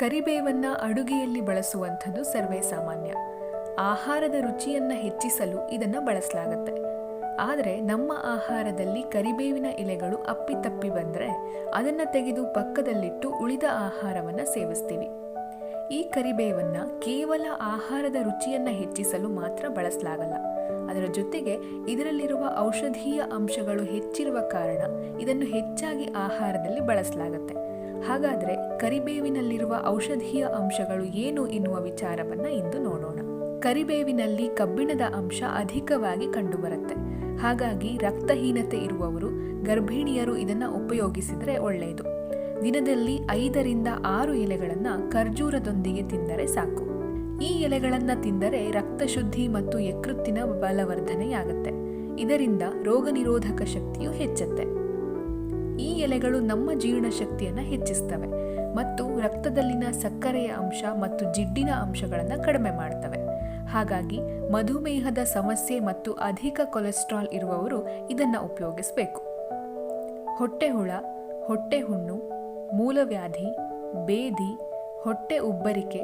ಕರಿಬೇವನ್ನು ಅಡುಗೆಯಲ್ಲಿ ಬಳಸುವಂಥದ್ದು ಸರ್ವೇ ಸಾಮಾನ್ಯ. ಆಹಾರದ ರುಚಿಯನ್ನು ಹೆಚ್ಚಿಸಲು ಇದನ್ನು ಬಳಸಲಾಗುತ್ತೆ. ಆದರೆ ನಮ್ಮ ಆಹಾರದಲ್ಲಿ ಕರಿಬೇವಿನ ಎಲೆಗಳು ಅಪ್ಪಿತಪ್ಪಿ ಬಂದರೆ ಅದನ್ನು ತೆಗೆದು ಪಕ್ಕದಲ್ಲಿಟ್ಟು ಉಳಿದ ಆಹಾರವನ್ನು ಸೇವಿಸ್ತೀವಿ. ಈ ಕರಿಬೇವನ್ನು ಕೇವಲ ಆಹಾರದ ರುಚಿಯನ್ನು ಹೆಚ್ಚಿಸಲು ಮಾತ್ರ ಬಳಸಲಾಗಲ್ಲ. ಅದರ ಜೊತೆಗೆ ಇದರಲ್ಲಿರುವ ಔಷಧೀಯ ಅಂಶಗಳು ಹೆಚ್ಚಿರುವ ಕಾರಣ ಇದನ್ನು ಹೆಚ್ಚಾಗಿ ಆಹಾರದಲ್ಲಿ ಬಳಸಲಾಗುತ್ತೆ. ಹಾಗಾದರೆ ಕರಿಬೇವಿನಲ್ಲಿರುವ ಔಷಧೀಯ ಅಂಶಗಳು ಏನು ಎನ್ನುವ ವಿಚಾರವನ್ನು ಇಂದು ನೋಡೋಣ. ಕರಿಬೇವಿನಲ್ಲಿ ಕಬ್ಬಿಣದ ಅಂಶ ಅಧಿಕವಾಗಿ ಕಂಡುಬರುತ್ತೆ. ಹಾಗಾಗಿ ರಕ್ತಹೀನತೆ ಇರುವವರು, ಗರ್ಭಿಣಿಯರು ಇದನ್ನು ಉಪಯೋಗಿಸಿದರೆ ಒಳ್ಳೆಯದು. ದಿನದಲ್ಲಿ 5 ರಿಂದ 6 ಎಲೆಗಳನ್ನು ಖರ್ಜೂರದೊಂದಿಗೆ ತಿಂದರೆ ಸಾಕು. ಈ ಎಲೆಗಳನ್ನು ತಿಂದರೆ ರಕ್ತ ಶುದ್ಧಿ ಮತ್ತು ಯಕೃತ್ತಿನ ಬಲವರ್ಧನೆಯಾಗುತ್ತೆ. ಇದರಿಂದ ರೋಗ ನಿರೋಧಕ ಶಕ್ತಿಯು ಹೆಚ್ಚುತ್ತೆ. ಈ ಎಲೆಗಳು ನಮ್ಮ ಜೀರ್ಣಶಕ್ತಿಯನ್ನು ಹೆಚ್ಚಿಸ್ತವೆ ಮತ್ತು ರಕ್ತದಲ್ಲಿನ ಸಕ್ಕರೆಯ ಅಂಶ ಮತ್ತು ಜಿಡ್ಡಿನ ಅಂಶಗಳನ್ನು ಕಡಿಮೆ ಮಾಡ್ತವೆ. ಹಾಗಾಗಿ ಮಧುಮೇಹದ ಸಮಸ್ಯೆ ಮತ್ತು ಅಧಿಕ ಕೊಲೆಸ್ಟ್ರಾಲ್ ಇರುವವರು ಇದನ್ನು ಉಪಯೋಗಿಸಬೇಕು. ಹೊಟ್ಟೆಹುಳ, ಹೊಟ್ಟೆ ಹುಣ್ಣು, ಮೂಲವ್ಯಾಧಿ, ಬೇದಿ, ಹೊಟ್ಟೆ ಉಬ್ಬರಿಕೆ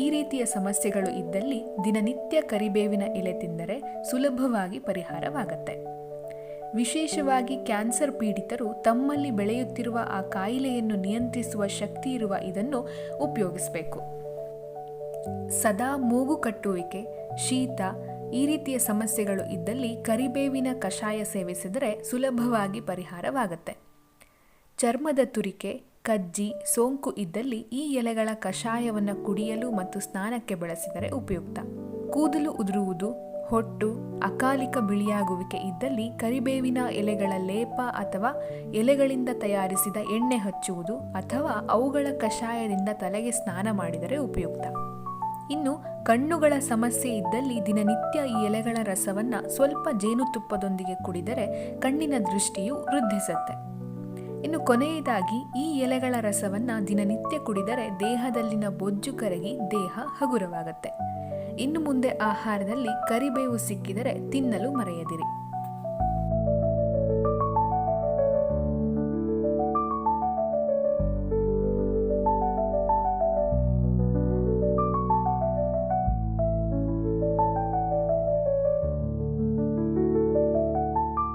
ಈ ರೀತಿಯ ಸಮಸ್ಯೆಗಳು ಇದ್ದಲ್ಲಿ ದಿನನಿತ್ಯ ಕರಿಬೇವಿನ ಎಲೆ ತಿಂದರೆ ಸುಲಭವಾಗಿ ಪರಿಹಾರವಾಗುತ್ತೆ. ವಿಶೇಷವಾಗಿ ಕ್ಯಾನ್ಸರ್ ಪೀಡಿತರು ತಮ್ಮಲ್ಲಿ ಬೆಳೆಯುತ್ತಿರುವ ಆ ಕಾಯಿಲೆಯನ್ನು ನಿಯಂತ್ರಿಸುವ ಶಕ್ತಿ ಇರುವ ಇದನ್ನು ಉಪಯೋಗಿಸಬೇಕು. ಸದಾ ಮೂಗು ಕಟ್ಟುವಿಕೆ, ಶೀತ ಈ ರೀತಿಯ ಸಮಸ್ಯೆಗಳು ಇದ್ದಲ್ಲಿ ಕರಿಬೇವಿನ ಕಷಾಯ ಸೇವಿಸಿದರೆ ಸುಲಭವಾಗಿ ಪರಿಹಾರವಾಗುತ್ತೆ. ಚರ್ಮದ ತುರಿಕೆ, ಕಜ್ಜಿ, ಸೋಂಕು ಇದ್ದಲ್ಲಿ ಈ ಎಲೆಗಳ ಕಷಾಯವನ್ನು ಕುಡಿಯಲು ಮತ್ತು ಸ್ನಾನಕ್ಕೆ ಬಳಸಿದರೆ ಉಪಯುಕ್ತ. ಕೂದಲು ಉದುರುವುದು, ಹೊಟ್ಟು, ಅಕಾಲಿಕ ಬಿಳಿಯಾಗುವಿಕೆ ಇದ್ದಲ್ಲಿ ಕರಿಬೇವಿನ ಎಲೆಗಳ ಲೇಪ ಅಥವಾ ಎಲೆಗಳಿಂದ ತಯಾರಿಸಿದ ಎಣ್ಣೆ ಹಚ್ಚುವುದು ಅಥವಾ ಅವುಗಳ ಕಷಾಯದಿಂದ ತಲೆಗೆ ಸ್ನಾನ ಮಾಡಿದರೆ ಉಪಯುಕ್ತ. ಇನ್ನು ಕಣ್ಣುಗಳ ಸಮಸ್ಯೆ ಇದ್ದಲ್ಲಿ ದಿನನಿತ್ಯ ಈ ಎಲೆಗಳ ರಸವನ್ನು ಸ್ವಲ್ಪ ಜೇನುತುಪ್ಪದೊಂದಿಗೆ ಕುಡಿದರೆ ಕಣ್ಣಿನ ದೃಷ್ಟಿಯು ವೃದ್ಧಿಸುತ್ತೆ. ಇನ್ನು ಕೊನೆಯದಾಗಿ ಈ ಎಲೆಗಳ ರಸವನ್ನು ದಿನನಿತ್ಯ ಕುಡಿದರೆ ದೇಹದಲ್ಲಿನ ಬೊಜ್ಜು ಕರಗಿ ದೇಹ ಹಗುರವಾಗುತ್ತೆ. ಇನ್ನು ಮುಂದೆ ಆಹಾರದಲ್ಲಿ ಕರಿಬೇವು ಸಿಕ್ಕಿದರೆ ತಿನ್ನಲು ಮರೆಯದಿರಿ.